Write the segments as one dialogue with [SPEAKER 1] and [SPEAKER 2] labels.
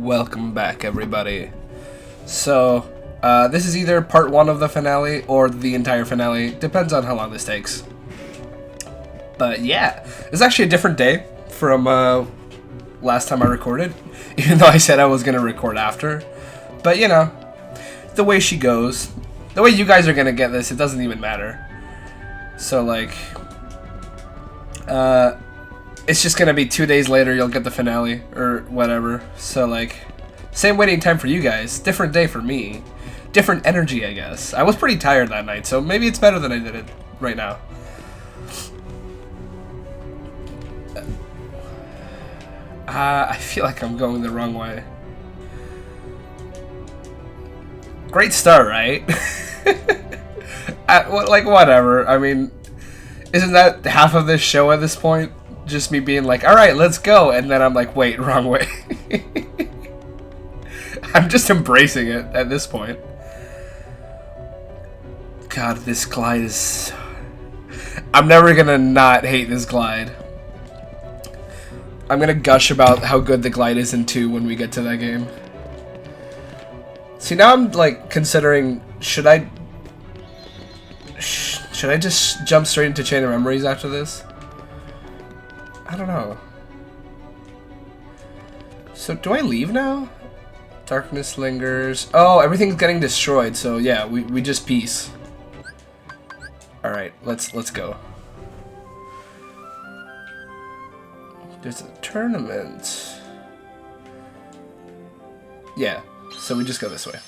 [SPEAKER 1] Welcome back, everybody. So, this is either part 1 of the finale or the entire finale. Depends on how long this takes. But yeah, it's actually a different day from last time I recorded, even though I said I was going to record after. But you know, the way she goes, the way you guys are going to get this, it doesn't even matter. So like, it's just gonna be 2 days later you'll get the finale, or whatever. So like, same waiting time for you guys, different day for me. Different energy, I guess. I was pretty tired that night, so maybe it's better than I did it right now. I feel like I'm going the wrong way. Great start, right? Like, whatever. I mean, isn't that half of this show at this point? Just me being like, alright, let's go, and then I'm like, wait, wrong way. I'm just embracing it at this point. God, this glide is... I'm never gonna not hate this glide. I'm gonna gush about how good the glide is in 2 when we get to that game. See, now I'm like considering, should I just jump straight into Chain of Memories after this? I don't know. So, do I leave now? Darkness lingers. Oh, everything's getting destroyed, so yeah, we just peace. Alright, let's go. There's a tournament. Yeah, so we just go this way.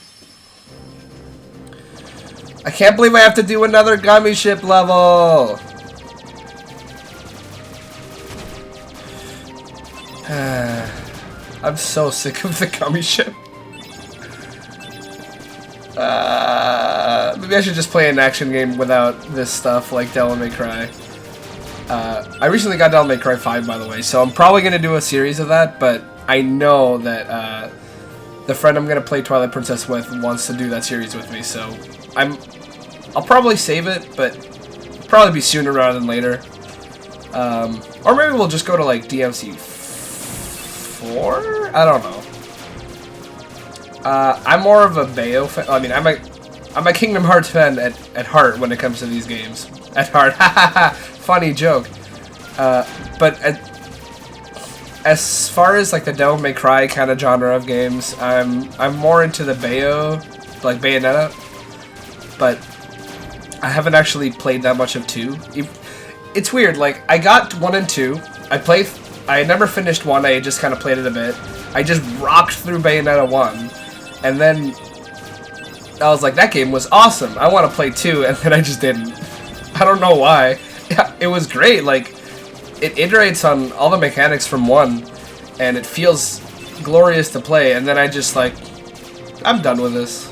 [SPEAKER 1] I can't believe I have to do another gummy ship level! I'm so sick of the gummy ship. Maybe I should just play an action game without this stuff, like Devil May Cry. I recently got Devil May Cry 5, by the way, so I'm probably going to do a series of that, but I know that the friend I'm going to play Twilight Princess with wants to do that series with me, so I'll probably save it, but probably be sooner rather than later. Or maybe we'll just go to, like, DMC 4? I don't know. I'm more of a Bayo fan. I mean, I'm a Kingdom Hearts fan at heart when it comes to these games. At heart, hahaha, funny joke. But as far as like the Devil May Cry kind of genre of games, I'm more into the Bayo, like Bayonetta. But I haven't actually played that much of 2. It's weird. Like, I got 1 and 2. I never finished 1. I just kind of played it a bit. I just rocked through Bayonetta 1. And then I was like, that game was awesome. I want to play 2, and then I just didn't. I don't know why. Yeah, it was great. Like, it iterates on all the mechanics from 1, and it feels glorious to play. And then I just like, I'm done with this.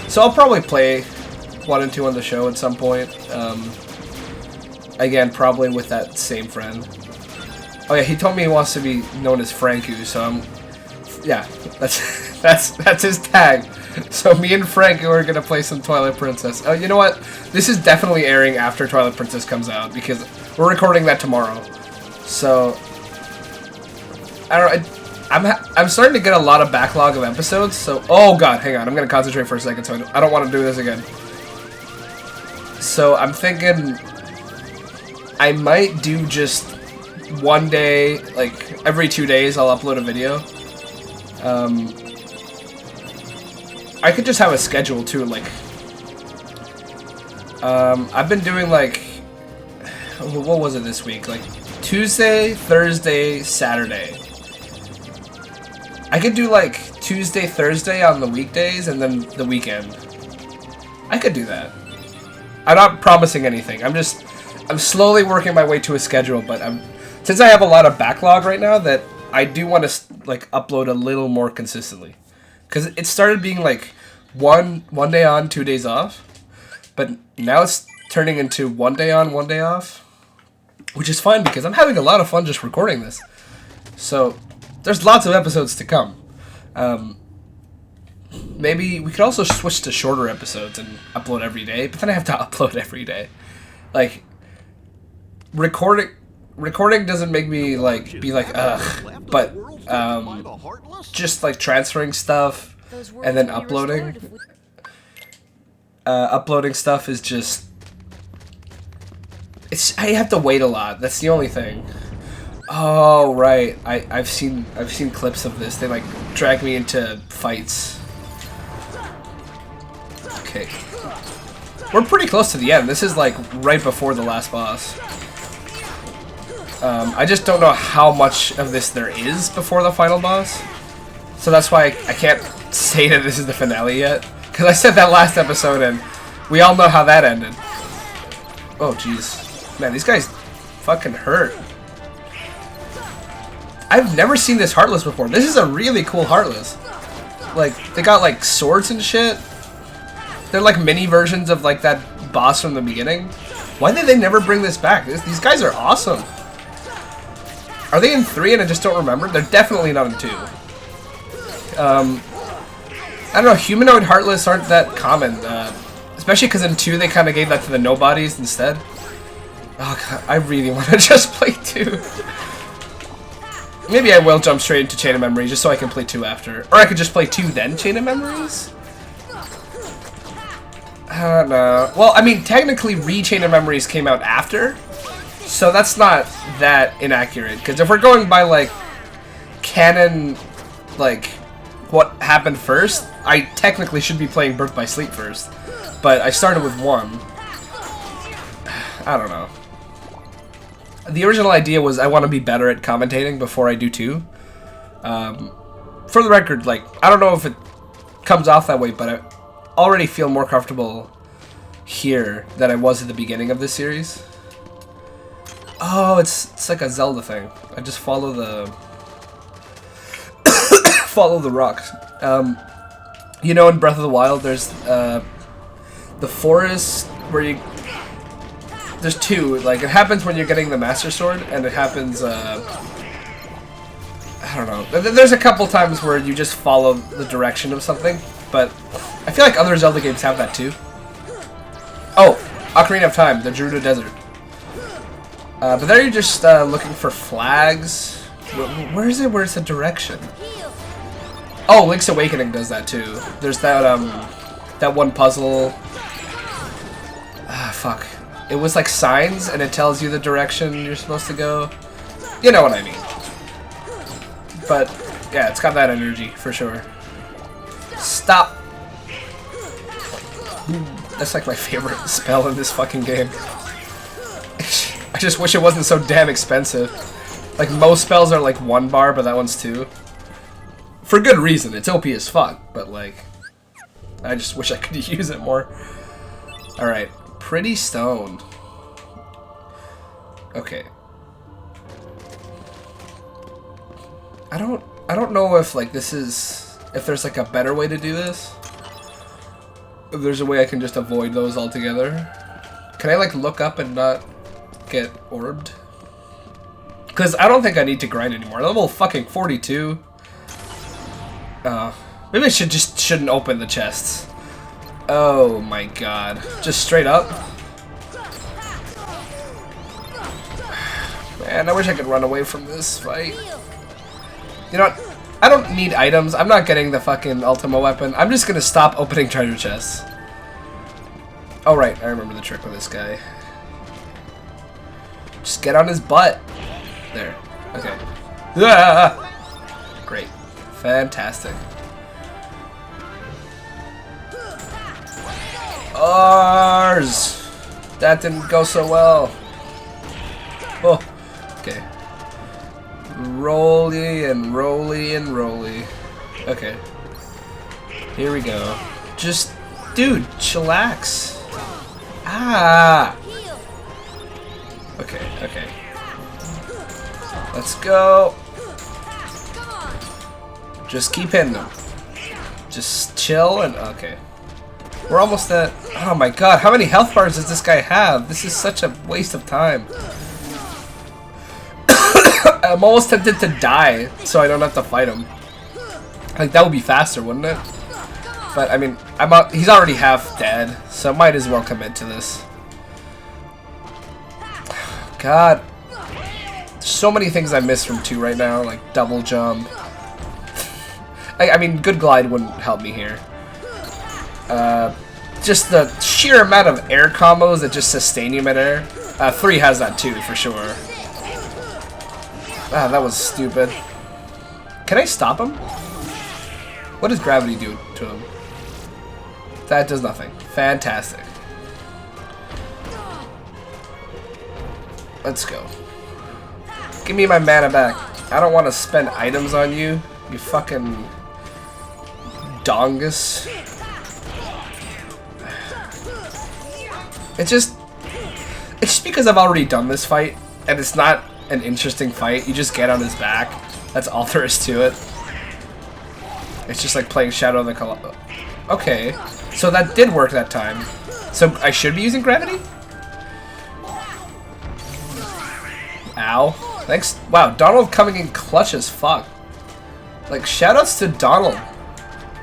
[SPEAKER 1] So I'll probably play 1 and 2 on the show at some point. Again, probably with that same friend. Oh yeah, he told me he wants to be known as Franku, so yeah, that's his tag. So me and Franku are gonna play some Twilight Princess. Oh, you know what? This is definitely airing after Twilight Princess comes out because we're recording that tomorrow. So I don't know. I'm starting to get a lot of backlog of episodes. So oh god, hang on. I'm gonna concentrate for a second. So I don't want to do this again. So I'm thinking I might do just one day, like every 2 days I'll upload a video. I could just have a schedule too, like I've been doing like, what was it this week? Like Tuesday, Thursday, Saturday. I could do like Tuesday, Thursday on the weekdays and then the weekend. I could do that. I'm not promising anything. I'm slowly working my way to a schedule, but since I have a lot of backlog right now, that I do want to like upload a little more consistently, because it started being like one day on, 2 days off, but now it's turning into 1 day on, 1 day off, which is fine because I'm having a lot of fun just recording this. So there's lots of episodes to come. Maybe we could also switch to shorter episodes and upload every day, but then I have to upload every day. Like, recording recording doesn't make me like be like ugh, but just like transferring stuff and then uploading. Uploading stuff is just I have to wait a lot. That's the only thing. Oh right, I've seen clips of this. They like drag me into fights. Okay, we're pretty close to the end. This is like right before the last boss. I just don't know how much of this there is before the final boss, so that's why I can't say that this is the finale yet. Because I said that last episode, and we all know how that ended. Oh jeez, man, these guys fucking hurt. I've never seen this Heartless before. This is a really cool Heartless. Like, they got like swords and shit. They're like mini versions of like that boss from the beginning. Why did they never bring this back? These guys are awesome. Are they in 3 and I just don't remember? They're definitely not in 2. I don't know, humanoid Heartless aren't that common. Especially because in 2 they kind of gave that to the nobodies instead. Oh god, I really want to just play 2. Maybe I will jump straight into Chain of Memories just so I can play 2 after. Or I could just play 2 then Chain of Memories? I don't know. Well, I mean, technically Chain of Memories came out after. So that's not that inaccurate. Because if we're going by, like, canon, like, what happened first, I technically should be playing Birth by Sleep first. But I started with 1. I don't know. The original idea was I want to be better at commentating before I do 2. For the record, like, I don't know if it comes off that way, but I already feel more comfortable here than I was at the beginning of this series. Oh, it's like a Zelda thing. I just follow the follow the rocks. You know, in Breath of the Wild, there's the forest where you. There's 2. Like, it happens when you're getting the Master Sword, and it happens. I don't know. There's a couple times where you just follow the direction of something, but I feel like other Zelda games have that too. Oh, Ocarina of Time, the Gerudo Desert. But there you're just looking for flags. Where is it? Where's the direction? Oh, Link's Awakening does that too. There's that that one puzzle. Ah, fuck. It was like signs, and it tells you the direction you're supposed to go. You know what I mean. But yeah, it's got that energy for sure. Stop. That's like my favorite spell in this fucking game. I just wish it wasn't so damn expensive. Like, most spells are like 1 bar, but that one's 2. For good reason. It's OP as fuck, but like, I just wish I could use it more. Alright, Pretty Stone. Okay. I don't know if like this is, if there's like a better way to do this. If there's a way I can just avoid those altogether. Can I like look up and not get orbed? Because I don't think I need to grind anymore. Level fucking 42. Maybe I shouldn't open the chests. Oh my god. Just straight up? Man, I wish I could run away from this fight. You know what? I don't need items. I'm not getting the fucking Ultima weapon. I'm just gonna stop opening treasure chests. Oh right, I remember the trick with this guy. Just get on his butt. There. Okay. Ah! Great. Fantastic. Ours! That didn't go so well. Oh. Okay. Rolly and rolly and rolly. Okay. Here we go. Just, dude, chillax. Ah! Okay, okay. Let's go. Just keep hitting them. Just chill and, okay. We're almost at, oh my god, how many health bars does this guy have? This is such a waste of time. I'm almost tempted to die so I don't have to fight him. Like, that would be faster, wouldn't it? But, I mean, he's already half dead, so I might as well commit to this. God. so many things I miss from 2 right now, like double jump. I mean, good glide wouldn't help me here. Just the sheer amount of air combos that just sustain you midair. 3 has that too, for sure. Ah, that was stupid. Can I stop him? What does gravity do to him? That does nothing. Fantastic. Let's go. Give me my mana back. I don't want to spend items on you, you fucking dongus. It's just because I've already done this fight, and it's not an interesting fight. You just get on his back. That's all there is to it. It's just like playing Shadow of the Colossus. Okay, so that did work that time. So I should be using gravity? Ow. Thanks. Wow, Donald coming in clutch as fuck. Like, shoutouts to Donald.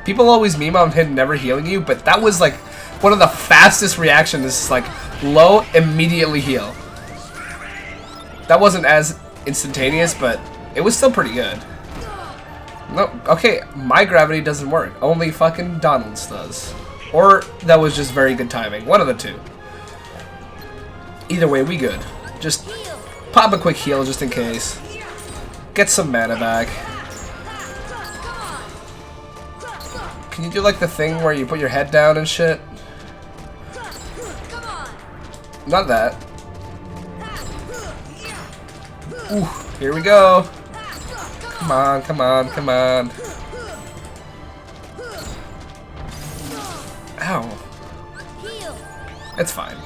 [SPEAKER 1] People always meme on him never healing you, but that was like one of the fastest reactions. Is like low, immediately heal. That wasn't as instantaneous, but it was still pretty good. No, okay, my gravity doesn't work. Only fucking Donald's does. Or that was just very good timing. One of the two. Either way, we good. Just pop a quick heal just in case. Get some mana back. Can you do like the thing where you put your head down and shit? Not that. Ooh, here we go. Come on, come on, come on. Ow. It's fine.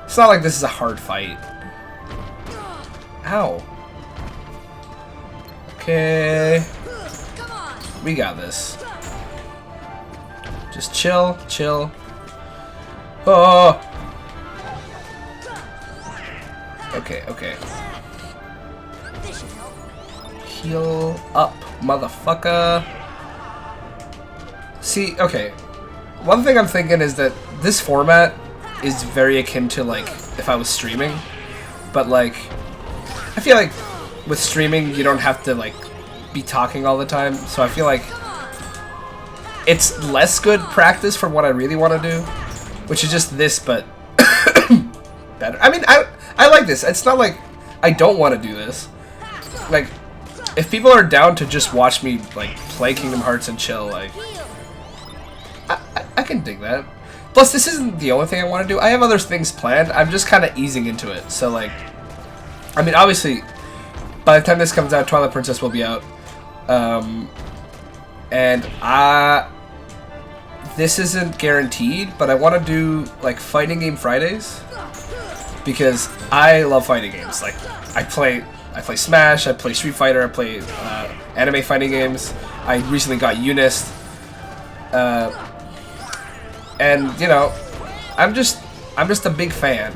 [SPEAKER 1] It's not like this is a hard fight. Ow. Okay. We got this. Just chill, chill. Oh. Okay, okay. Heal up, motherfucker. See, okay. One thing I'm thinking is that this format is very akin to, like, if I was streaming. But, like, I feel like with streaming, you don't have to, like, be talking all the time. So I feel like it's less good practice for what I really want to do. Which is just this, but better. I mean, I like this. It's not like I don't want to do this. Like, if people are down to just watch me, like, play Kingdom Hearts and chill, like, I can dig that. Plus, this isn't the only thing I want to do. I have other things planned. I'm just kind of easing into it. So, like, I mean, obviously, by the time this comes out, Twilight Princess will be out. And this isn't guaranteed, but I want to do, like, fighting game Fridays. Because I love fighting games. Like, I play Smash, I play Street Fighter, I play anime fighting games. I recently got Eunice. And, you know, I'm just a big fan.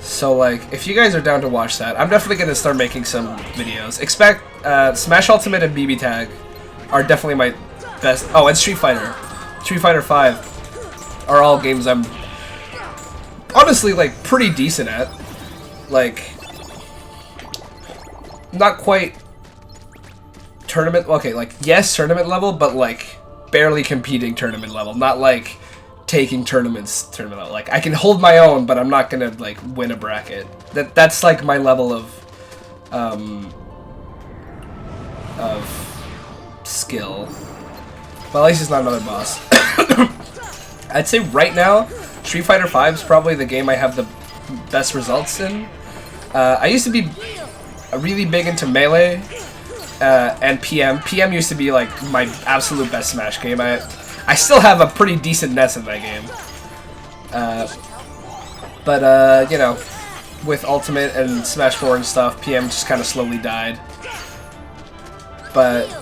[SPEAKER 1] So, like, if you guys are down to watch that, I'm definitely going to start making some videos. Expect Smash Ultimate and BB Tag are definitely my best. Oh, and Street Fighter. Street Fighter 5 are all games I'm honestly, like, pretty decent at. Like, not quite tournament, okay, like, yes, tournament level, but, like, barely competing tournament level. Not, like, taking tournament level. Like, I can hold my own, but I'm not gonna, like, win a bracket. That's, like, my level of skill. Well, at least it's not another boss. I'd say right now, Street Fighter 5 is probably the game I have the best results in. I used to be really big into Melee and PM. PM used to be like my absolute best Smash game. I still have a pretty decent NES in that game. But you know, with Ultimate and Smash 4 and stuff, PM just kind of slowly died. But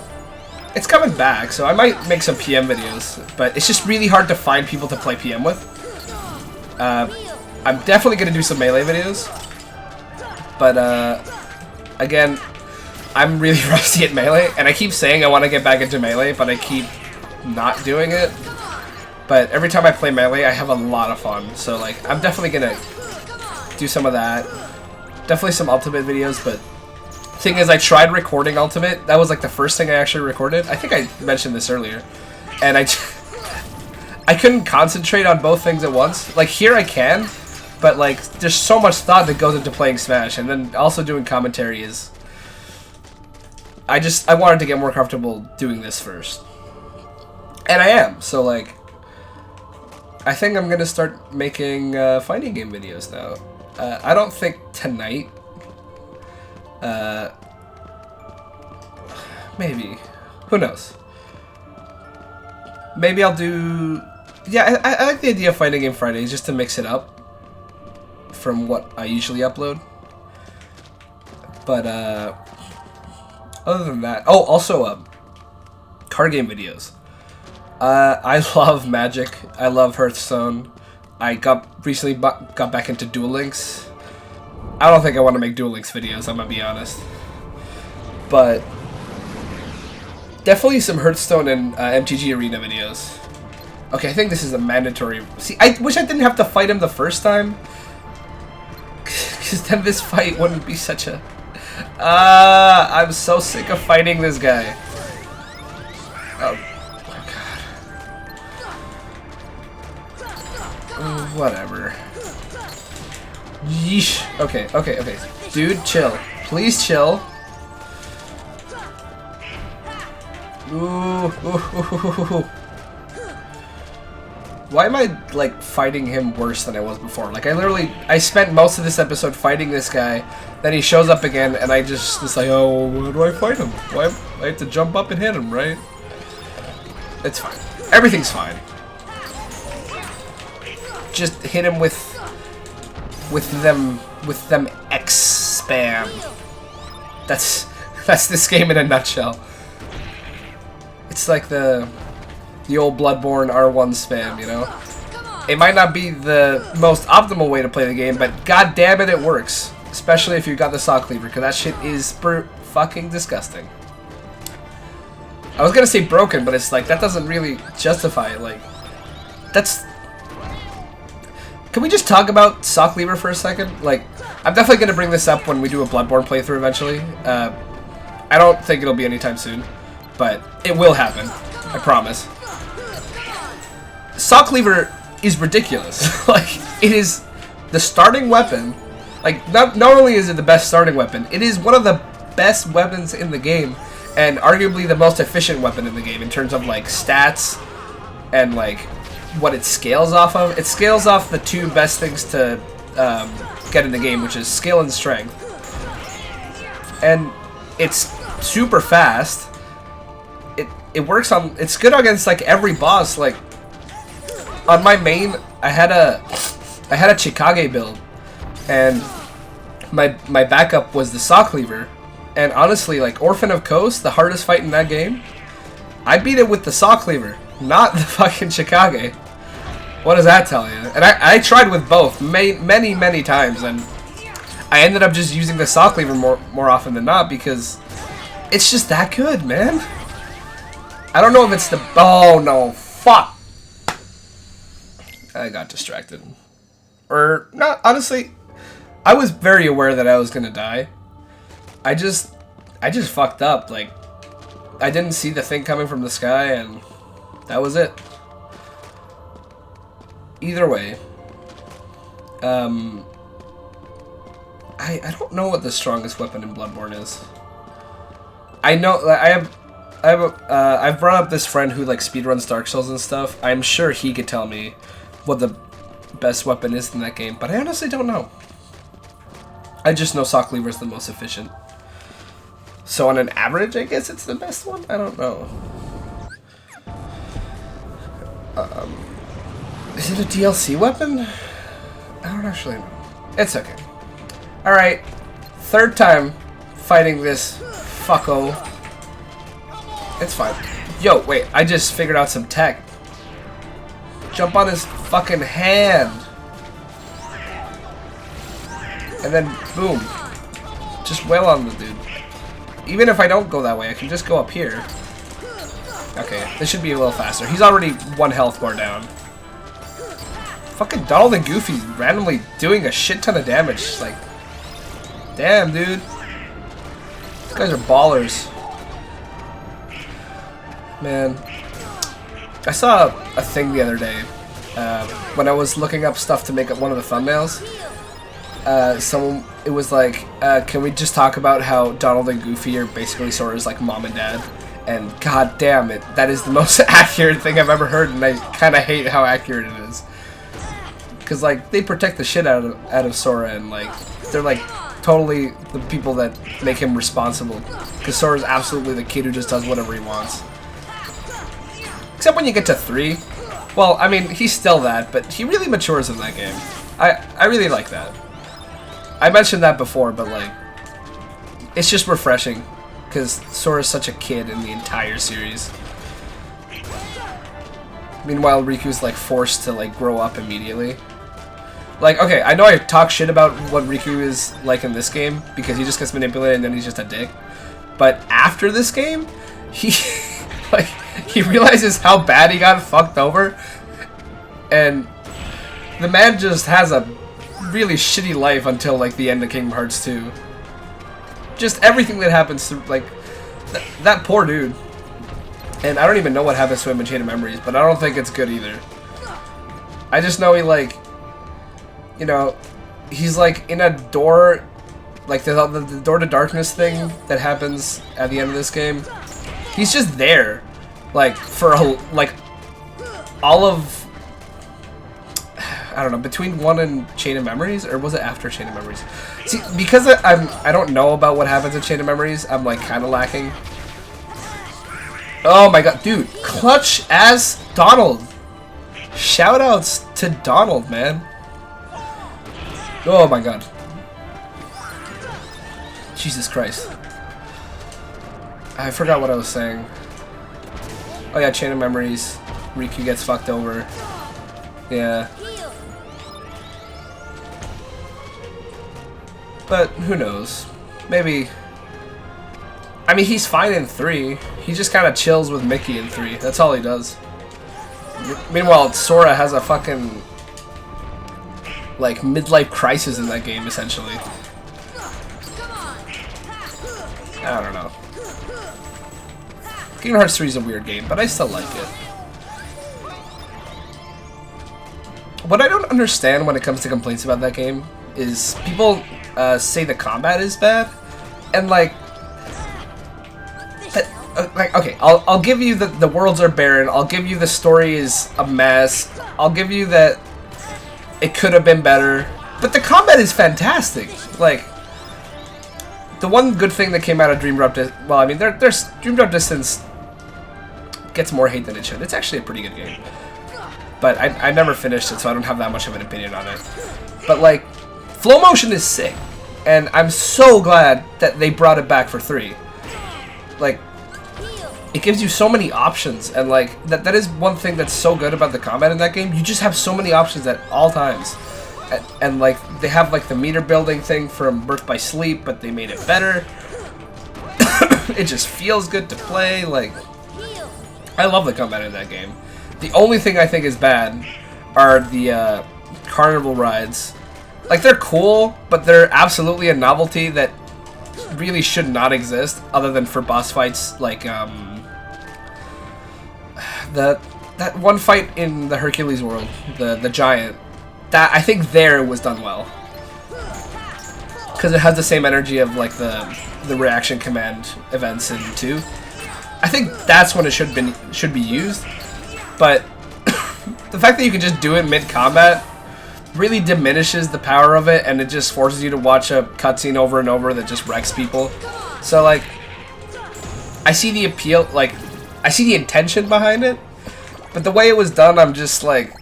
[SPEAKER 1] it's coming back, so I might make some PM videos. But it's just really hard to find people to play PM with. I'm definitely going to do some Melee videos. But, again, I'm really rusty at Melee, and I keep saying I want to get back into Melee, but I keep not doing it. But every time I play Melee, I have a lot of fun. So, like, I'm definitely going to do some of that. Definitely some Ultimate videos, but thing is, I tried recording Ultimate. That was like the first thing I actually recorded. I think I mentioned this earlier. And I couldn't concentrate on both things at once. Like, here I can, but like, there's so much thought that goes into playing Smash, and then also doing commentary is... I wanted to get more comfortable doing this first. And I am, so like... I think I'm gonna start making fighting game videos now. I don't think tonight. Maybe. Who knows? Maybe I'll do... Yeah, I like the idea of Fighting Game Fridays just to mix it up from what I usually upload. But, other than that... Oh, also, card game videos. I love Magic. I love Hearthstone. I recently got back into Duel Links. I don't think I want to make Duel Links videos, I'm gonna be honest. But definitely some Hearthstone and MTG Arena videos. Okay, I think this is a mandatory... See, I wish I didn't have to fight him the first time. Because then this fight wouldn't be such a... I'm so sick of fighting this guy. Oh, God. Whatever. Yeesh. Okay, okay, okay. Dude, chill. Please chill. Ooh, ooh, ooh. Why am I, like, fighting him worse than I was before? Like, I spent most of this episode fighting this guy, then he shows up again, and I just like, oh, how do I fight him? Why, I have to jump up and hit him, right? It's fine. Everything's fine. Just hit him with them X spam. That's this game in a nutshell. It's like the old Bloodborne R1 spam, you know? It might not be the most optimal way to play the game, but god damn it works. Especially if you got the saw cleaver, because that shit is fucking disgusting. I was gonna say broken, but it's like, that doesn't really justify it, like... That's... Can we just talk about saw cleaver for a second? Like, I'm definitely gonna bring this up when we do a Bloodborne playthrough eventually. I don't think it'll be anytime soon, but it will happen. I promise. Saw cleaver is ridiculous. Like, it is the starting weapon. Like, not only is it the best starting weapon, it is one of the best weapons in the game, and arguably the most efficient weapon in the game in terms of, like, stats and, like, what it scales off of. It scales off the two best things to get in the game, which is skill and strength. And it's super fast. It works on... It's good against, like, every boss. Like, on my main, I had a Chikage build, and my backup was the saw cleaver. And honestly, like, Orphan of Kos, the hardest fight in that game, I beat it with the saw cleaver, not the fucking Chikage. What does that tell you? And I tried with both many times, and I ended up just using the saw cleaver more often than not because it's just that good, man. I don't know if it's the... Oh, no. Fuck. I got distracted. Or, not, honestly, I was very aware that I was gonna die. I just fucked up. Like, I didn't see the thing coming from the sky, and that was it. Either way, I don't know what the strongest weapon in Bloodborne is. I know I've brought up this friend who like speedruns Dark Souls and stuff. I'm sure he could tell me what the best weapon is in that game, but I honestly don't know. I just know saw cleaver is the most efficient. So on an average, I guess it's the best one? I don't know. Is it a DLC weapon? I don't actually know. It's okay. Alright. Third time fighting this fucko. It's fine. Yo, wait. I just figured out some tech. Jump on his fucking hand. And then, boom. Just wail on the dude. Even if I don't go that way, I can just go up here. Okay, this should be a little faster. He's already 1 health bar down. Fucking Donald and Goofy randomly doing a shit ton of damage. Like, Damn, dude. These guys are ballers. Man. I saw a thing the other day when I was looking up stuff to make up one of the thumbnails. It was like, can we just talk about how Donald and Goofy are basically Sora's like mom and dad? And god damn it, that is the most accurate thing I've ever heard, and I kind of hate how accurate it is. Because like they protect the shit out of Sora, and like they're like totally the people that make him responsible. Because Sora's absolutely the kid who just does whatever he wants. Except when you get to 3. Well, I mean, he's still that, but he really matures in that game. I really like that. I mentioned that before, but like, it's just refreshing. Because Sora's such a kid in the entire series. Meanwhile, Riku's like forced to like grow up immediately. Like, okay, I know I talk shit about what Riku is like in this game because he just gets manipulated and then he's just a dick. But after this game, he like he realizes how bad he got fucked over, and the man just has a really shitty life until like the end of Kingdom Hearts 2. Just everything that happens to like that poor dude. And I don't even know what happens to him in Chain of Memories, but I don't think it's good either. I just know he like, you know, he's like in a door, like the door to darkness thing that happens at the end of this game. He's just there, like for like all of, I don't know, between 1 and Chain of Memories, or was it after Chain of Memories? See, because I don't know about what happens in Chain of Memories, I'm like kind of lacking. Oh my god, dude, clutch as Donald. Shoutouts to Donald, man. Oh my god. Jesus Christ. I forgot what I was saying. Oh yeah, Chain of Memories. Riku gets fucked over. Yeah. But who knows? Maybe. I mean, he's fine in 3. He just kind of chills with Mickey in 3. That's all he does. Meanwhile, Sora has a fucking like midlife crisis in that game, essentially. I don't know. Kingdom Hearts 3 is a weird game, but I still like it. What I don't understand when it comes to complaints about that game is people say the combat is bad, and like, okay, I'll give you the worlds are barren. I'll give you the story is a mess. I'll give you that it could have been better, but the combat is fantastic. Like, the one good thing that came out of Dream Drop Distance, well, I mean, there's Dream Drop Distance gets more hate than it should. It's actually a pretty good game, but I never finished it, so I don't have that much of an opinion on it. But like, flow motion is sick, and I'm so glad that they brought it back for 3. Like, it gives you so many options, and like that is one thing that's so good about the combat in that game. You just have so many options at all times, and like they have like the meter building thing from Birth by Sleep, but they made it better. It just feels good to play. Like, I love the combat in that game. The only thing I think is bad are the carnival rides. Like, they're cool, but they're absolutely a novelty that really should not exist, other than for boss fights. Like that one fight in the Hercules world, the giant. That, I think there was done well, because it has the same energy of like the reaction command events in 2. I think that's when it should be used, but the fact that you can just do it mid-combat really diminishes the power of it, and it just forces you to watch a cutscene over and over that just wrecks people. So like, I see the appeal, like, I see the intention behind it, but the way it was done, I'm just like,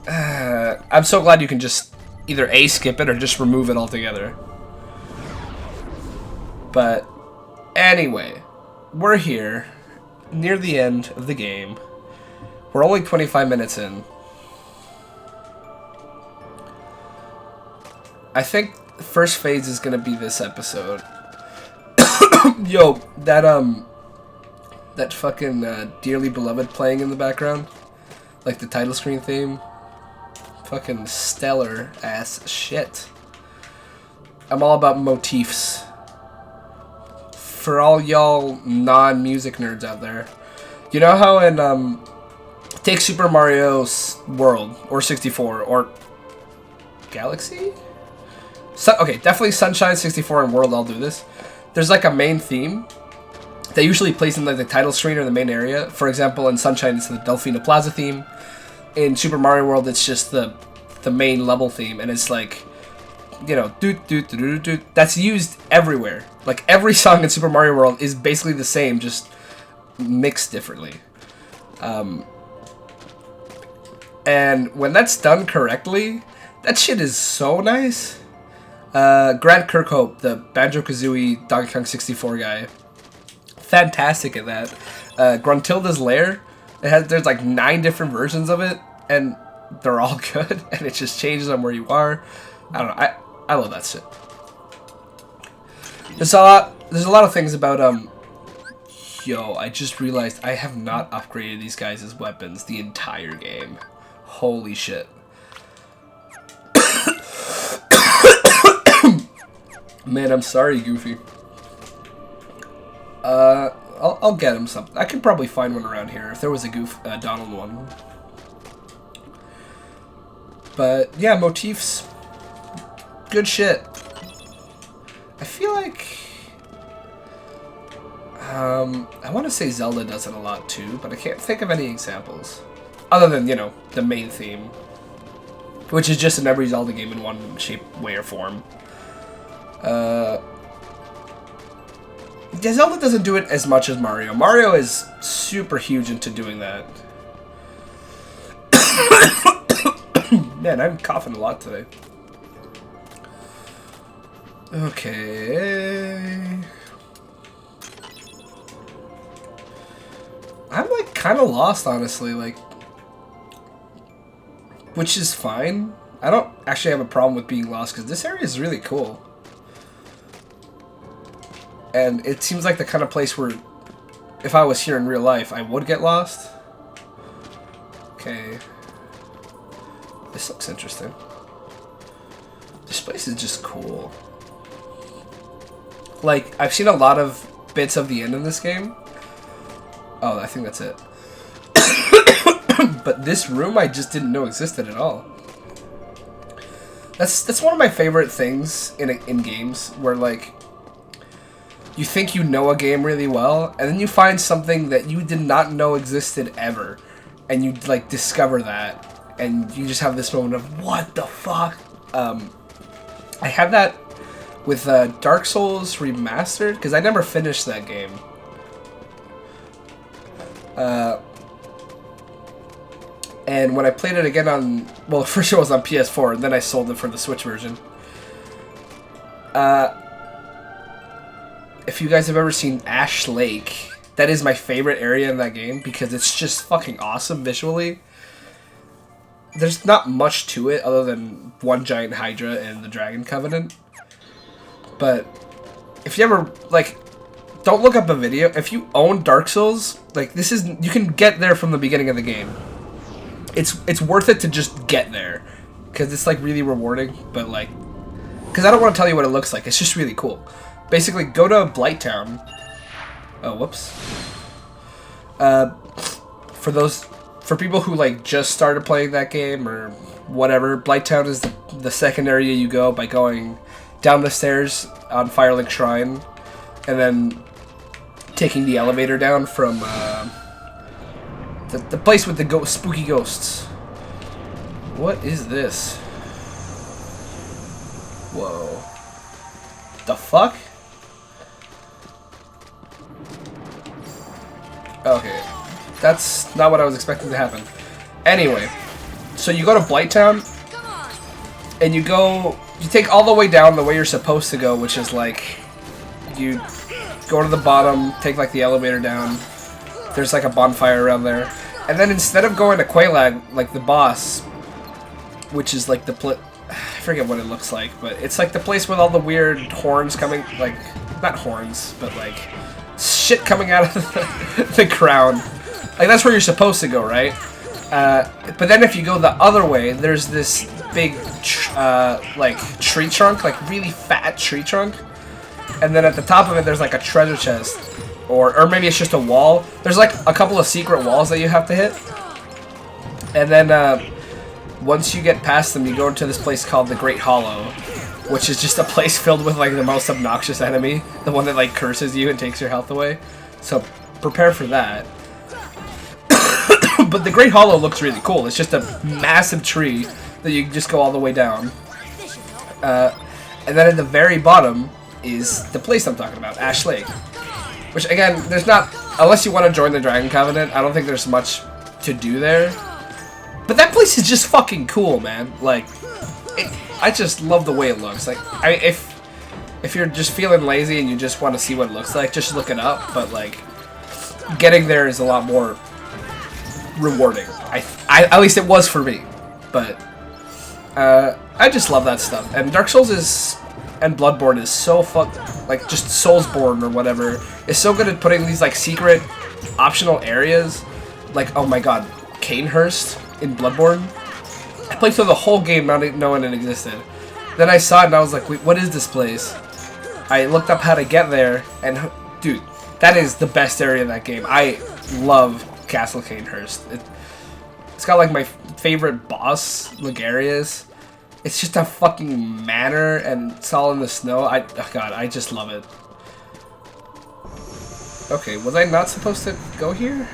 [SPEAKER 1] I'm so glad you can just either A, skip it, or just remove it altogether. But anyway, we're here, near the end of the game. We're only 25 minutes in. I think the first phase is gonna be this episode. Yo, that fucking Dearly Beloved playing in the background, like the title screen theme, fucking stellar ass shit. I'm all about motifs. For all y'all non-music nerds out there. You know how in, take Super Mario's World, or 64, or Galaxy? Okay, definitely Sunshine, 64, and World all do this. There's like a main theme that usually plays in like the title screen or the main area. For example, in Sunshine, it's the Delfina Plaza theme. In Super Mario World, it's just the main level theme, and it's like, you know, doot doot doot doot doot. That's used everywhere. Like every song in Super Mario World is basically the same, just mixed differently. And when that's done correctly, that shit is so nice. Grant Kirkhope, the Banjo-Kazooie Donkey Kong 64 guy, fantastic at that. Gruntilda's Lair, there's like 9 different versions of it, and they're all good, and it just changes on where you are. I don't know, I love that shit. There's a lot of things about yo, I just realized I have not upgraded these guys as weapons the entire game. Holy shit. Man, I'm sorry, Goofy. I'll get him something. I could probably find one around here if there was a Donald one. But yeah, motifs, good shit. I feel like I want to say Zelda does it a lot too, but I can't think of any examples other than, you know, the main theme, which is just in every Zelda game in one shape, way, or form. Yeah, Zelda doesn't do it as much as Mario. Mario is super huge into doing that. Man, I'm coughing a lot today. Okay. I'm like kind of lost, honestly, like, which is fine. I don't actually have a problem with being lost because this area is really cool. And it seems like the kind of place where, if I was here in real life, I would get lost. Okay. This looks interesting. This place is just cool. Like, I've seen a lot of bits of the end in this game. Oh, I think that's it. But this room I just didn't know existed at all. That's one of my favorite things in games, where like, you think you know a game really well, and then you find something that you did not know existed ever, and you like discover that, and you just have this moment of what the fuck. I had that with Dark Souls Remastered, because I never finished that game. And when I played it again on, well, first it was on PS4, and then I sold it for the Switch version. If you guys have ever seen Ash Lake, that is my favorite area in that game because it's just fucking awesome visually. There's not much to it other than one giant Hydra and the Dragon Covenant. But if you ever, like, don't look up a video. If you own Dark Souls, like, this is, you can get there from the beginning of the game. It's worth it to just get there because it's like really rewarding, but like, because I don't want to tell you what it looks like. It's just really cool. Basically, go to Blighttown. Oh, whoops. For people who like just started playing that game or whatever, Blighttown is the second area you go by going down the stairs on Firelink Shrine, and then taking the elevator down from the place with the spooky ghosts. What is this? Whoa. The fuck? Okay. That's not what I was expecting to happen. Anyway, so you go to Blighttown, and you take all the way down the way you're supposed to go, which is like, you go to the bottom, take like the elevator down, there's like a bonfire around there, and then instead of going to Quelaag, like the boss, which is like I forget what it looks like, but it's like the place with all the weird horns coming, like, not horns, but like, shit coming out of the ground. Like, that's where you're supposed to go, right? But then if you go the other way, there's this big, like, tree trunk, like, really fat tree trunk. And then at the top of it, there's, like, a treasure chest. Or maybe it's just a wall. There's, like, a couple of secret walls that you have to hit. And then, once you get past them, you go into this place called the Great Hollow, which is just a place filled with, like, the most obnoxious enemy. The one that, like, curses you and takes your health away. So, prepare for that. But the Great Hollow looks really cool. It's just a massive tree that you can just go all the way down. And then at the very bottom is the place I'm talking about, Ash Lake. Which, again, there's not... Unless you want to join the Dragon Covenant, I don't think there's much to do there. But that place is just fucking cool, man. Like, I just love the way it looks. Like, if you're just feeling lazy and you just want to see what it looks like, just look it up. But, like, getting there is a lot more rewarding. At least it was for me. But I just love that stuff. And Dark Souls and Bloodborne is so like, just Soulsborne or whatever, is so good at putting these, like, secret optional areas. Like, oh my god, Canehurst in Bloodborne. I played through the whole game not knowing it existed. Then I saw it and I was like, wait, what is this place? I looked up how to get there, and dude, that is the best area in that game. I love Castle Canehurst. It's got, like, my favorite boss, Ligarius. It's just a fucking manor, and it's all in the snow. Oh god, I just love it. Okay, was I not supposed to go here?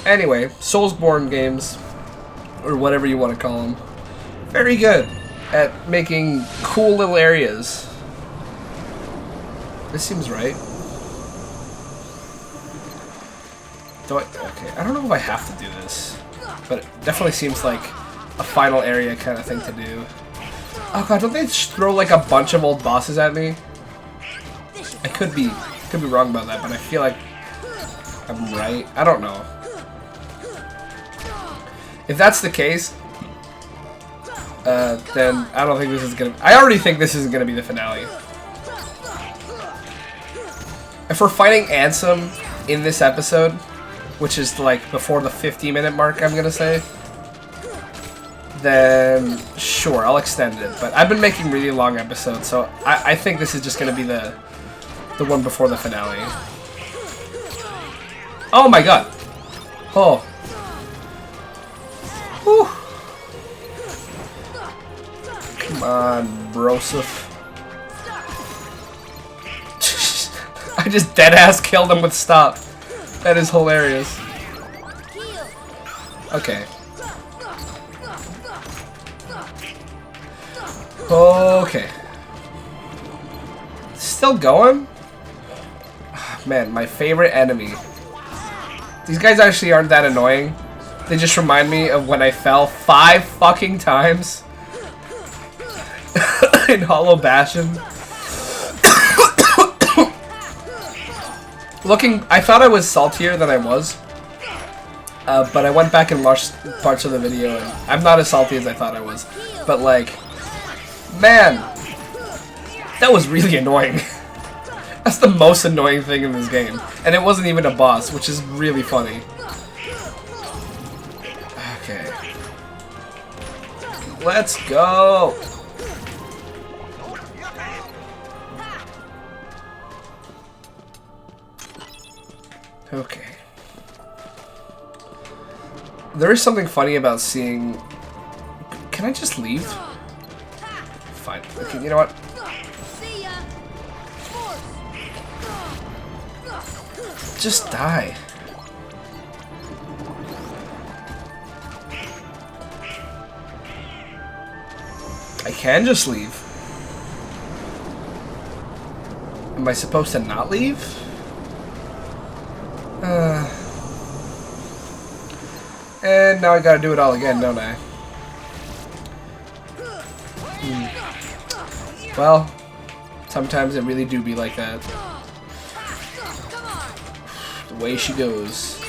[SPEAKER 1] Anyway, Soulsborne games, or whatever you want to call them, very good at making cool little areas. This seems right. Okay, I don't know if I have to do this, but it definitely seems like a final area kind of thing to do. Oh god, don't they just throw, like, a bunch of old bosses at me? I could be wrong about that, but I feel like I'm right. I don't know. If that's the case, then I don't think this is gonna... I already think this isn't gonna be the finale. If we're fighting Ansem in this episode, which is, like, before the 50-minute mark, I'm gonna say, then sure, I'll extend it. But I've been making really long episodes, so I think this is just gonna be the one before the finale. Oh my god! Oh. Whew. Come on, Broseph. I just deadass killed him with stop. That is hilarious. Okay. Okay. Still going? Man, my favorite enemy. These guys actually aren't that annoying. They just remind me of when I fell 5 fucking times in Hollow Bastion. I thought I was saltier than I was, but I went back and watched parts of the video, and I'm not as salty as I thought I was. But, like, man, that was really annoying. That's the most annoying thing in this game, and it wasn't even a boss, which is really funny. Okay, let's go. Okay. There is something funny about seeing... Can I just leave? Fine. Okay, you know what? Just die. I can just leave. Am I supposed to not leave? And now I gotta do it all again, don't I? Well, sometimes it really do be like that. The way she goes.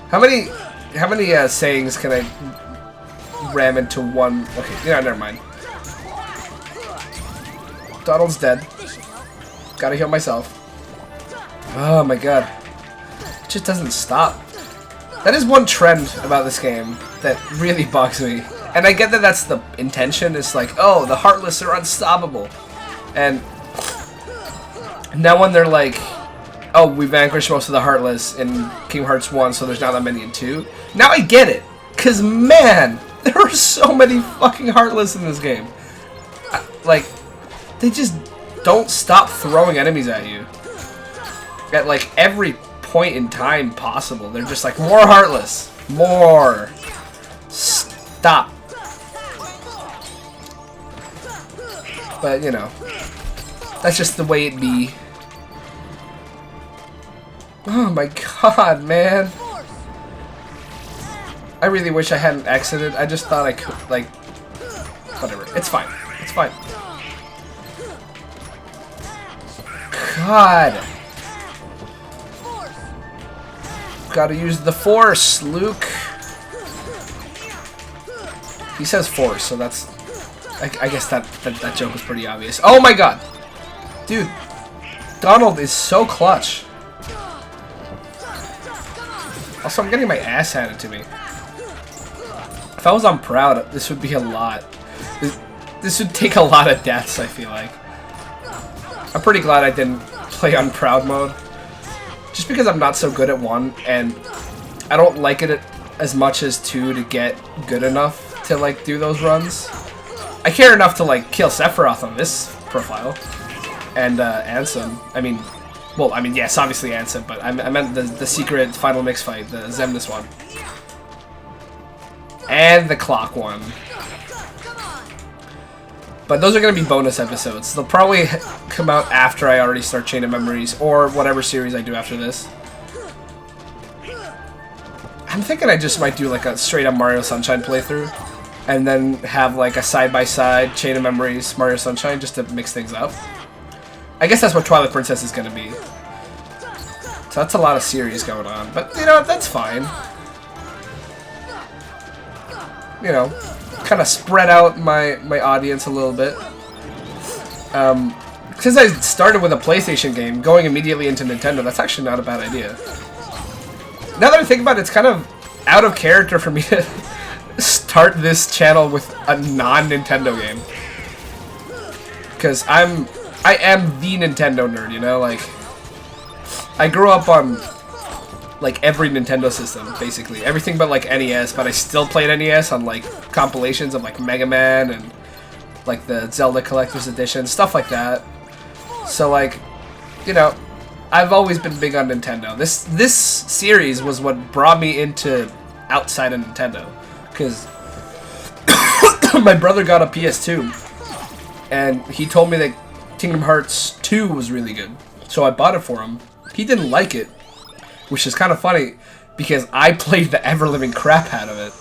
[SPEAKER 1] How many sayings can I ram into one? Okay, yeah, never mind. Donald's dead. Gotta heal myself. Oh my god. It just doesn't stop. That is one trend about this game that really bugs me. And I get that that's the intention. It's like, oh, the Heartless are unstoppable. And now when they're like, oh, we vanquished most of the Heartless in Kingdom Hearts 1, so there's not that many in 2. Now I get it. Because, man, there are so many fucking Heartless in this game. Like, they just don't stop throwing enemies at you. At, like, every point in time possible. They're just like, more Heartless. More. Stop. But, you know, that's just the way it be. Oh my god, man. I really wish I hadn't exited. I just thought I could, like, whatever. It's fine. It's fine. God. Gotta use the Force, Luke. He says Force, so that's... I guess that joke was pretty obvious. Oh my god! Dude, Donald is so clutch. Also, I'm getting my ass handed to me. If I was on Proud, this would be a lot. This would take a lot of deaths, I feel like. I'm pretty glad I didn't play on Proud mode. Just because I'm not so good at 1, and I don't like it as much as 2 to get good enough to, like, do those runs. I care enough to, like, kill Sephiroth on this profile. And, Ansem. I mean, well, I mean, yes, obviously Ansem, but I meant the secret final mix fight, the Xemnas one. And the clock one. But those are going to be bonus episodes. They'll probably come out after I already start Chain of Memories, or whatever series I do after this. I'm thinking I just might do like a straight up Mario Sunshine playthrough, and then have like a side-by-side Chain of Memories Mario Sunshine just to mix things up. I guess that's what Twilight Princess is going to be. So that's a lot of series going on, but you know, that's fine. You know, kind of spread out my audience a little bit. Since I started with a PlayStation game, going immediately into Nintendo, that's actually not a bad idea. Now that I think about it, it's kind of out of character for me to start this channel with a non-Nintendo game. Because I am the Nintendo nerd, you know? Like, I grew up on like every Nintendo system, basically. Everything but like NES, but I still played NES on like compilations of like Mega Man and like the Zelda Collector's Edition, stuff like that. So like, you know, I've always been big on Nintendo. This series was what brought me into outside of Nintendo, because my brother got a PS2 and he told me that Kingdom Hearts 2 was really good. So I bought it for him. He didn't like it, which is kind of funny because I played the ever-living crap out of it.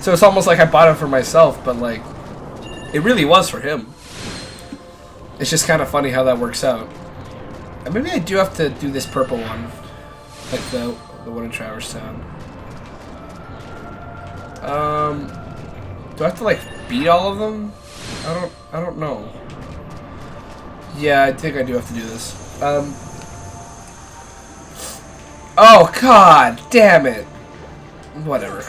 [SPEAKER 1] So it's almost like I bought it for myself, but like, it really was for him. It's just kind of funny how that works out. And maybe I do have to do this purple one, like the one in Traverse Town. Do I have to like beat all of them? I don't know. Yeah, I think I do have to do this. Oh, god damn it. Whatever.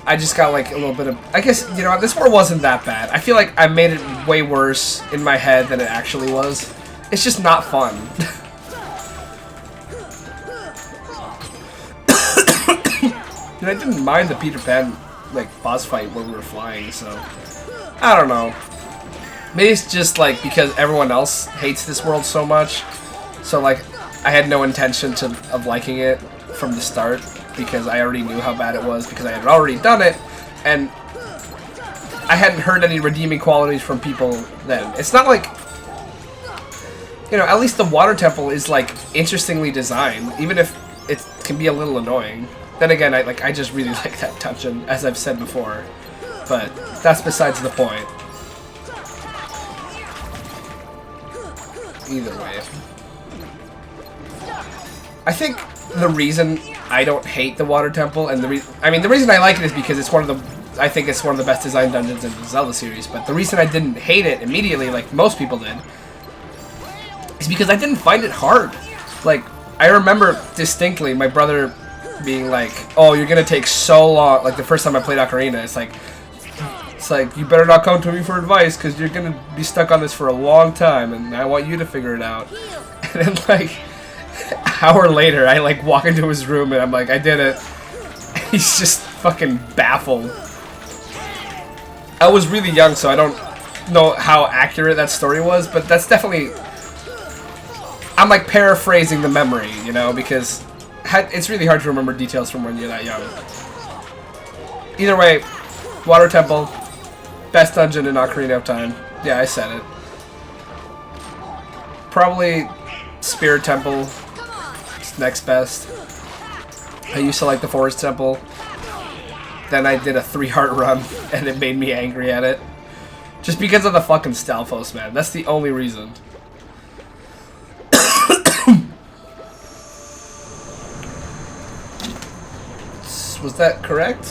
[SPEAKER 1] I just got like a little bit of... I guess, you know, this war wasn't that bad. I feel like I made it way worse in my head than it actually was. It's just not fun. And I didn't mind the Peter Pan, like, boss fight when we were flying, so... I don't know. Maybe it's just, like, because everyone else hates this world so much. So, like, I had no intention of liking it from the start, because I already knew how bad it was, because I had already done it, and I hadn't heard any redeeming qualities from people then. It's not like, you know, at least the water temple is, like, interestingly designed, even if it can be a little annoying. Then again, I just really like that dungeon, as I've said before, but that's besides the point. Either way. I think the reason I don't hate the Water Temple, and the reason I like it is because it's I think it's one of the best designed dungeons in the Zelda series, but the reason I didn't hate it immediately, like most people did, is because I didn't find it hard. Like, I remember distinctly my brother being like, "Oh, you're gonna take so long." Like the first time I played Ocarina, it's like you better not come to me for advice because you're gonna be stuck on this for a long time, and I want you to figure it out. And then like an hour later, I like walk into his room and I'm like, "I did it." And he's just fucking baffled. I was really young, so I don't know how accurate that story was, but that's definitely. I'm like paraphrasing the memory, you know, because it's really hard to remember details from when you're that young. Either way, Water Temple, best dungeon in Ocarina of Time. Yeah, I said it. Probably Spirit Temple, it's next best. I used to like the Forest Temple. Then I did a 3-heart run, and it made me angry at it. Just because of the fucking Stalfos, man. That's the only reason. Was that correct?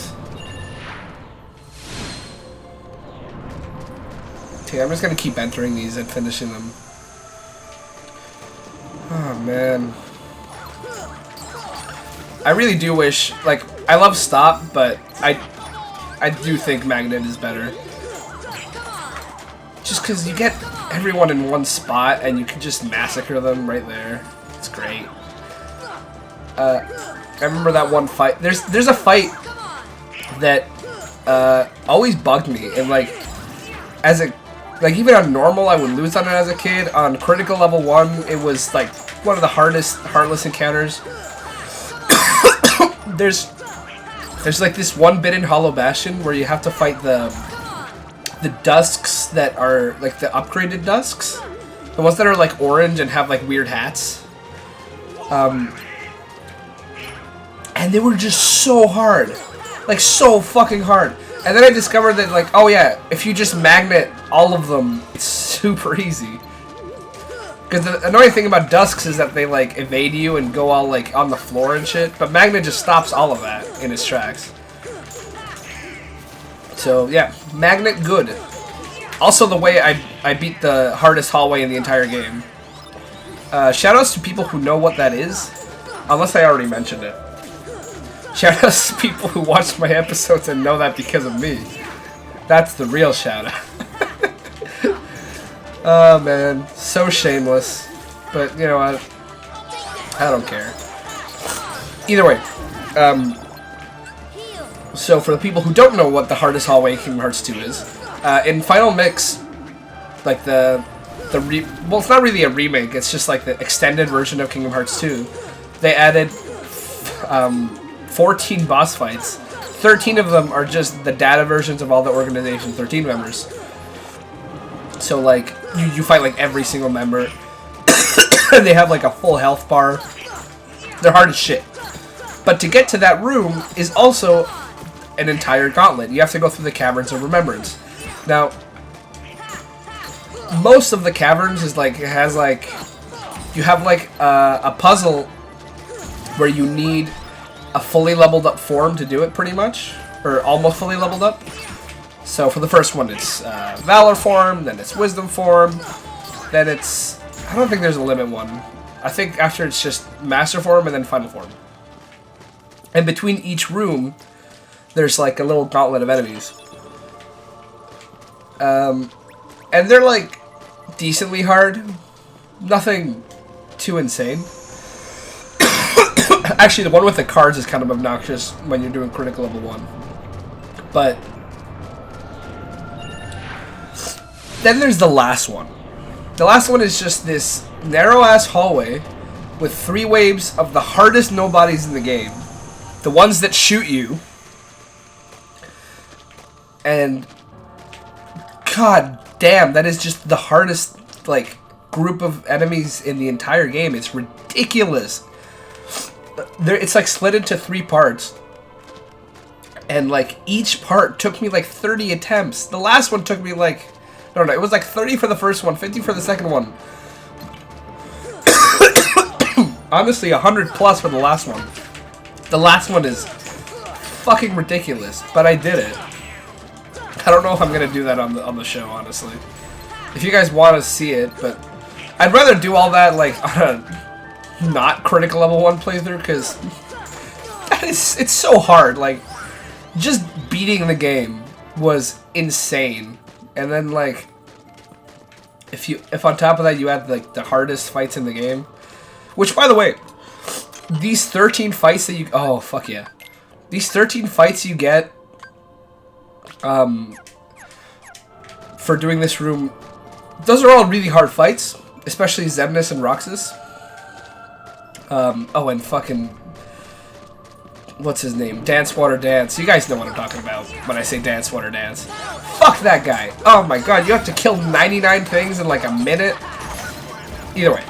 [SPEAKER 1] Okay, I'm just gonna keep entering these and finishing them. Oh man. I really do wish, like, I love Stop, but I do think Magnet is better. Just because you get everyone in one spot and you can just massacre them right there. It's great. I remember that one fight. There's a fight that always bugged me, and like even on normal I would lose on it as a kid. On critical level 1, it was like one of the hardest heartless encounters. There's like this one bit in Hollow Bastion where you have to fight the dusks that are like the upgraded dusks, the ones that are like orange and have like weird hats. And they were just so hard. Like, so fucking hard. And then I discovered that, like, oh yeah, if you just magnet all of them, it's super easy. Because the annoying thing about Dusks is that they, like, evade you and go all, like, on the floor and shit. But Magnet just stops all of that in its tracks. So, yeah, Magnet good. Also the way I beat the hardest hallway in the entire game. Shoutouts to people who know what that is. Unless I already mentioned it. Shoutouts to people who watch my episodes and know that because of me. That's the real shoutout. Oh man, so shameless. But you know what? I don't care. Either way, so for the people who don't know what the hardest hallway in Kingdom Hearts 2 is, in Final Mix, like well, it's not really a remake. It's just like the extended version of Kingdom Hearts 2. They added 14 boss fights. 13 of them are just the data versions of all the Organization 13 members. So like, you fight like every single member. They have like a full health bar. They're hard as shit. But to get to that room is also an entire gauntlet. You have to go through the Caverns of Remembrance. Now, most of the caverns is like, it has like, you have like a puzzle where you need a fully leveled up form to do it, pretty much, or almost fully leveled up. So for the first one, it's Valor form, then it's Wisdom form, then it's, I don't think there's a limit one. I think after it's just Master form and then Final form. And between each room, there's like a little gauntlet of enemies. And they're like decently hard, nothing too insane. Actually, the one with the cards is kind of obnoxious when you're doing critical level 1. But then there's the last one. The last one is just this narrow-ass hallway with 3 waves of the hardest nobodies in the game. The ones that shoot you. And god damn, that is just the hardest, like, group of enemies in the entire game. It's ridiculous. It's like split into 3 parts, and like each part took me like 30 attempts. The last one took me like, no, it was like 30 for the first one, 50 for the second one. Honestly, 100 plus for the last one. The last one is fucking ridiculous, but I did it. I don't know if I'm gonna do that on the show, honestly. If you guys want to see it, but I'd rather do all that like on a not critical level 1 playthrough, because it's so hard. Like, just beating the game was insane. And then, like, if on top of that you add, like, the hardest fights in the game, which, by the way, these 13 fights that you... Oh, fuck yeah. These 13 fights you get for doing this room, those are all really hard fights, especially Xemnas and Roxas. Oh, and fucking... What's his name? Dance Water Dance. You guys know what I'm talking about when I say Dance Water Dance. Fuck that guy. Oh my god, you have to kill 99 things in like a minute. Either way.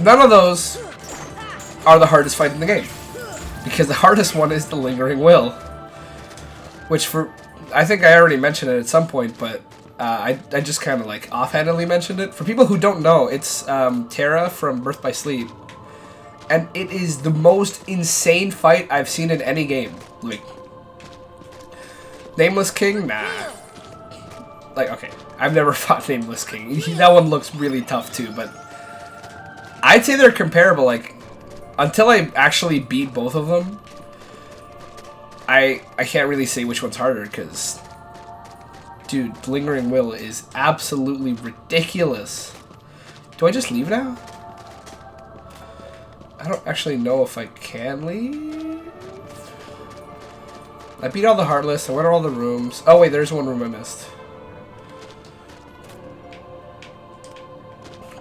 [SPEAKER 1] None of those are the hardest fight in the game. Because the hardest one is the Lingering Will. Which for... I think I already mentioned it at some point, but I just kind of like offhandedly mentioned it. For people who don't know, it's Terra from Birth by Sleep. And it is the most insane fight I've seen in any game. Like, Nameless King? Nah. Like, okay, I've never fought Nameless King. That one looks really tough too, but I'd say they're comparable. Like, until I actually beat both of them, I can't really say which one's harder, because, dude, Lingering Will is absolutely ridiculous. Do I just leave now? I don't actually know if I can leave. I beat all the Heartless. I went to all the rooms. Oh wait, there's one room I missed.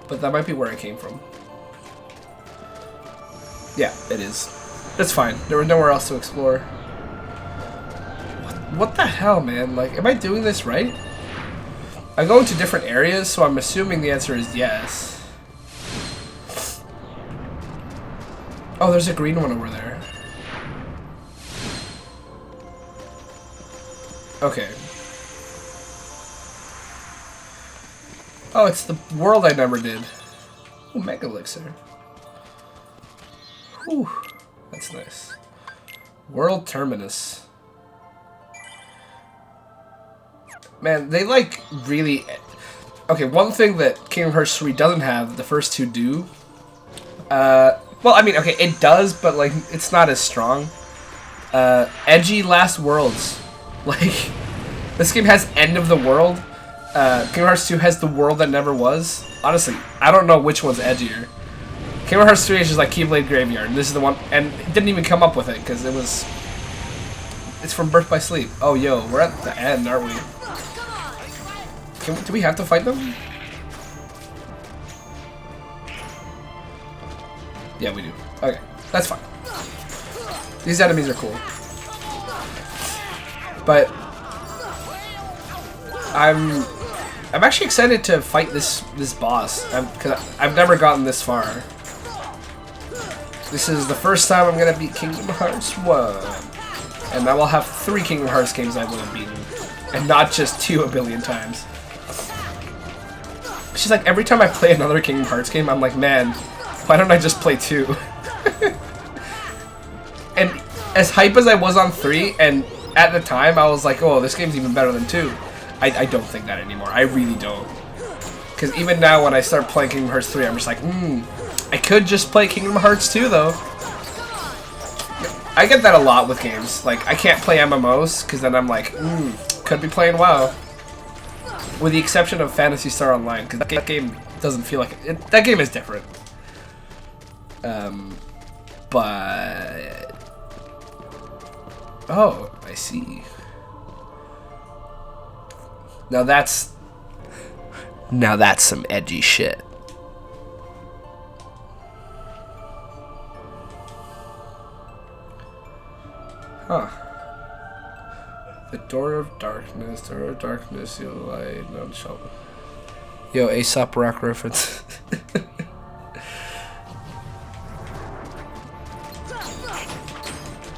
[SPEAKER 1] But that might be where I came from. Yeah, it is. That's fine. There was nowhere else to explore. What the hell, man? Like, am I doing this right? I'm going to different areas, so I'm assuming the answer is yes. Oh, there's a green one over there. Okay. Oh, it's the world I never did. Ooh, Mega Elixir. Whew, that's nice. World Terminus. Man, they like really... Okay, one thing that Kingdom Hearts 3 doesn't have, the first two do. Well, I mean, okay, it does, but like, it's not as strong. Edgy Last Worlds. Like, this game has End of the World. Kingdom Hearts 2 has The World That Never Was. Honestly, I don't know which one's edgier. Kingdom Hearts 3 is just like Keyblade Graveyard. This is the one, and it didn't even come up with it, because it was... It's from Birth by Sleep. Oh, yo, we're at the end, aren't we? Do we have to fight them? Yeah, we do. Okay, that's fine. These enemies are cool. But I'm actually excited to fight this boss, because I've never gotten this far. This is the first time I'm gonna beat Kingdom Hearts 1, and I will have 3 Kingdom Hearts games I will have beaten, and not just 2 a billion times. She's like, every time I play another Kingdom Hearts game, I'm like, man, why don't I just play 2? And as hype as I was on 3, and at the time I was like, oh, this game's even better than 2. I don't think that anymore. I really don't. Because even now when I start playing Kingdom Hearts 3, I'm just like, I could just play Kingdom Hearts 2 though. I get that a lot with games. Like, I can't play MMOs, because then I'm like, could be playing WoW. With the exception of Phantasy Star Online, because that game doesn't feel like it. That game is different. But... Oh, I see. Now that's some edgy shit. Huh. The door of darkness, you light, none shall... Yo, Aesop Rock reference.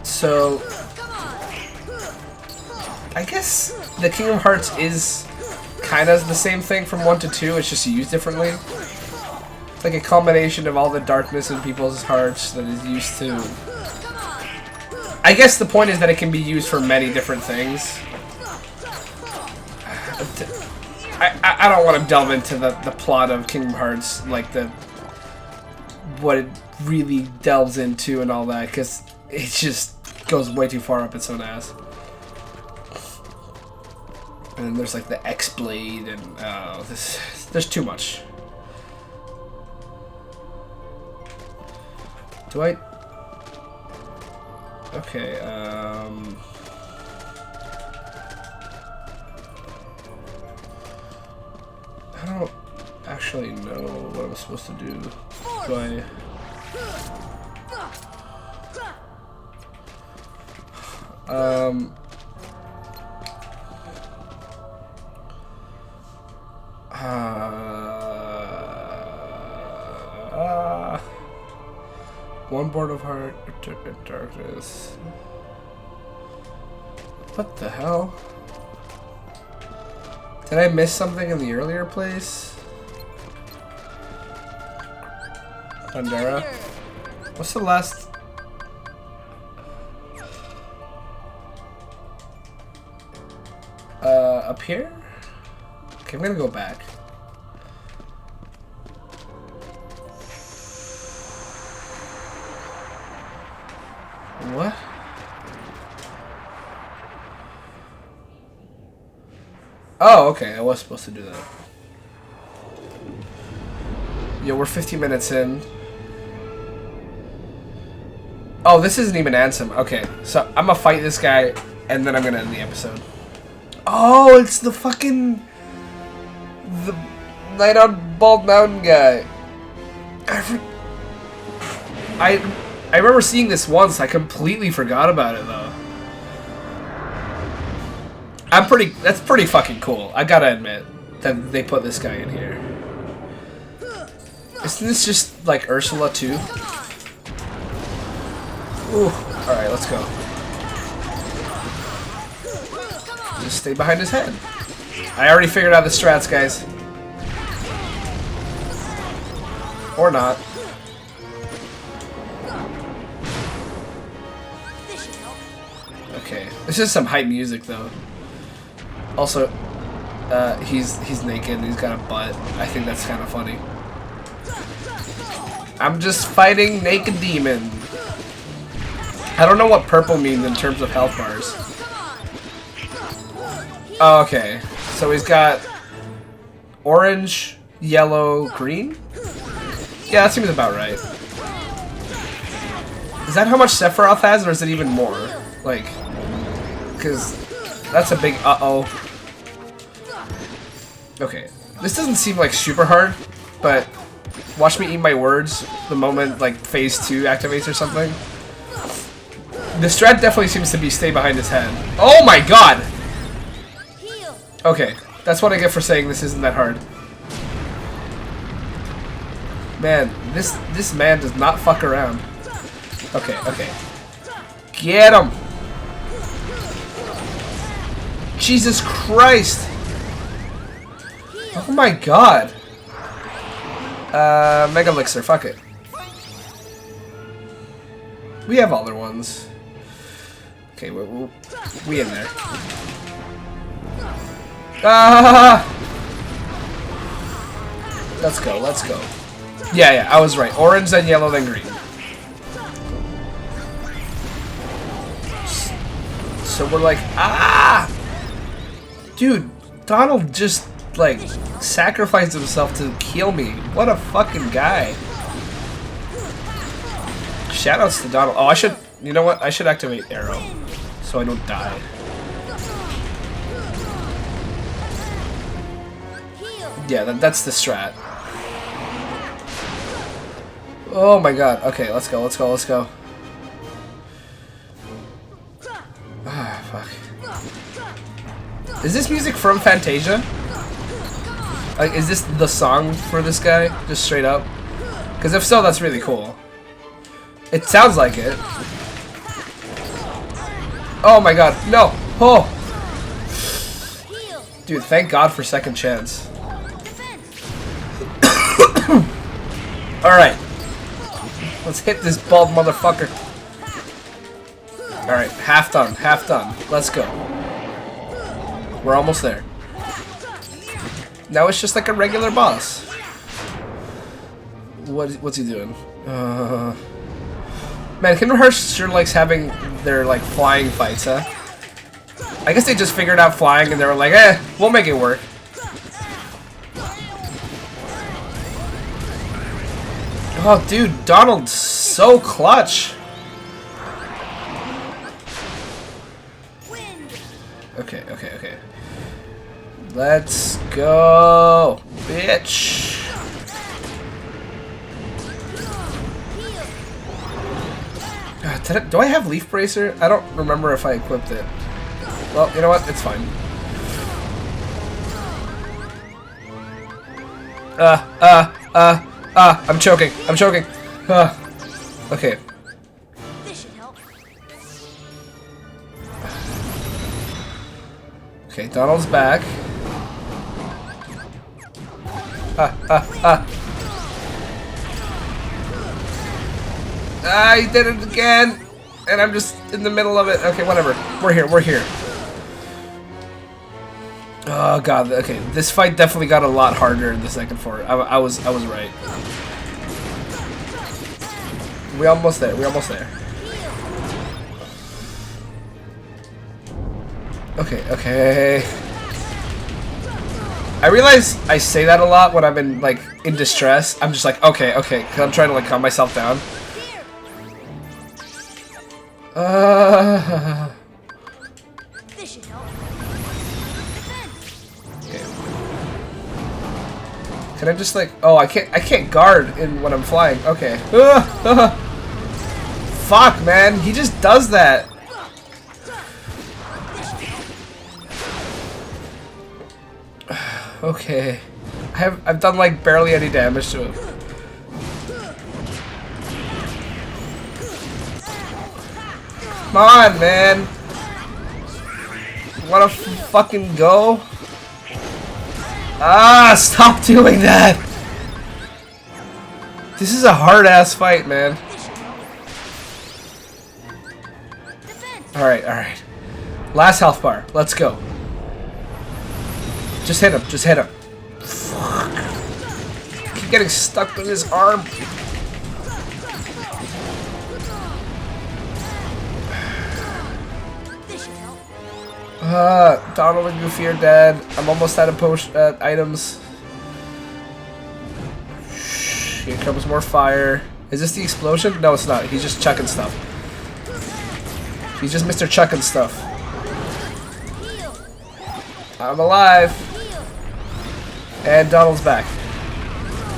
[SPEAKER 1] So, I guess the Kingdom Hearts is kind of the same thing from 1 to 2, it's just used differently. It's like a combination of all the darkness in people's hearts that is used to... I guess the point is that it can be used for many different things. I don't want to delve into the plot of Kingdom Hearts, like the what it really delves into and all that, because it just goes way too far up its own ass. And then there's like the X-Blade and there's too much. Do I? Okay, I don't actually know what I'm supposed to do. Do I? One board of heart, darkness. What the hell? Did I miss something in the earlier place? Bandera? What's the last? Up here? Okay, I'm gonna go back. What? Oh, okay, I was supposed to do that. Yo, we're 15 minutes in. Oh, this isn't even Ansem. Okay, so I'm gonna fight this guy, and then I'm gonna end the episode. Oh, it's the fucking... the Night on Bald Mountain guy. I remember seeing this once. I completely forgot about it, though. That's pretty fucking cool. I gotta admit that they put this guy in here. Isn't this just like Ursula too? Ooh. Alright, let's go. Just stay behind his head. I already figured out the strats, guys. Or not. Okay. This is some hype music though. Also, he's naked and he's got a butt. I think that's kind of funny. I'm just fighting naked demon. I don't know what purple means in terms of health bars. Oh, okay, so he's got orange, yellow, green? Yeah, that seems about right. Is that how much Sephiroth has, or is it even more? Like, because that's a big uh-oh. Okay, this doesn't seem like super hard, but watch me eat my words the moment like phase 2 activates or something. The strat definitely seems to be stay behind his head. Oh my god! Okay, that's what I get for saying this isn't that hard. Man, this man does not fuck around. Okay, okay. Get him! Jesus Christ! Oh my god! Mega Elixir, fuck it. We have other ones. Okay, we in there. Ah! Let's go, let's go. Yeah, I was right. Orange, then yellow, then green. So we're like, ah! Dude, Donald just, like, sacrificed himself to kill me. What a fucking guy. Shoutouts to Donald. Oh, I should, you know what? I should activate Arrow so I don't die. Yeah, that's the strat. Oh my god. Okay, let's go, let's go, let's go. Ah, fuck. Is this music from Fantasia? Like, is this the song for this guy? Just straight up? Because if so, that's really cool. It sounds like it. Oh my god, no! Oh! Dude, thank god for second chance. Alright. Let's hit this bald motherfucker. Alright, half done, half done. Let's go. We're almost there. Now it's just like a regular boss. What's he doing? Man, Kingdom Hearts sure likes having their, like, flying fights, huh? I guess they just figured out flying and they were like, eh, we'll make it work. Oh, dude, Donald's so clutch. Okay, okay, okay. Let's go, bitch. God, do I have Leaf Bracer? I don't remember if I equipped it. Well, you know what? It's fine. I'm choking. I'm choking. Okay.
[SPEAKER 2] This should help.
[SPEAKER 1] Okay, Donald's back. He did it again! And I'm just in the middle of it. Okay, whatever. We're here, we're here. Oh god, okay. This fight definitely got a lot harder in the second floor. I was right. We almost there, we almost there. Okay, okay. I realize I say that a lot when I'm in, like, in distress. I'm just like, okay, okay, because I'm trying to, like, calm myself down.
[SPEAKER 2] This should help.
[SPEAKER 1] Okay. Can I just, like, oh, I can't guard in when I'm flying. Okay. Fuck, man, he just does that. Okay. I've done like barely any damage to him. Come on, man. Wanna fucking go? Ah, stop doing that. This is a hard ass fight, man. Alright, alright. Last health bar. Let's go. Just hit him. Just hit him. Fuck. Keep getting stuck in his arm. Donald and Goofy are dead. I'm almost out of items. Here comes more fire. Is this the explosion? No, it's not. He's just chucking stuff. He's just Mr. Chucking stuff. I'm alive. And Donald's back.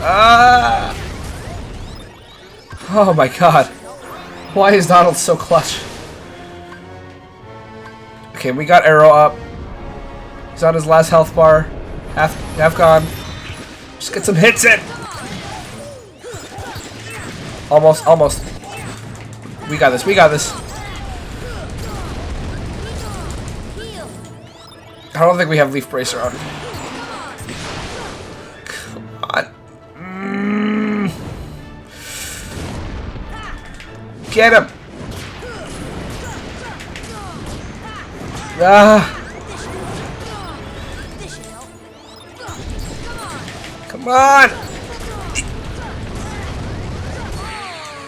[SPEAKER 1] Ah! Oh my god. Why is Donald so clutch? Okay, we got Arrow up. He's on his last health bar. Half gone. Just get some hits in. Almost, almost. We got this, we got this. I don't think we have Leaf Bracer on. Come on. Get him. Come on!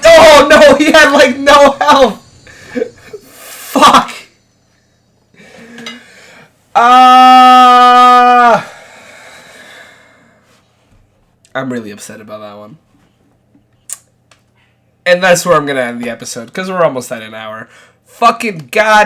[SPEAKER 1] Oh no, he had like no health! Fuck! I'm really upset about that one. And that's where I'm gonna end the episode, because we're almost at an hour. Fucking god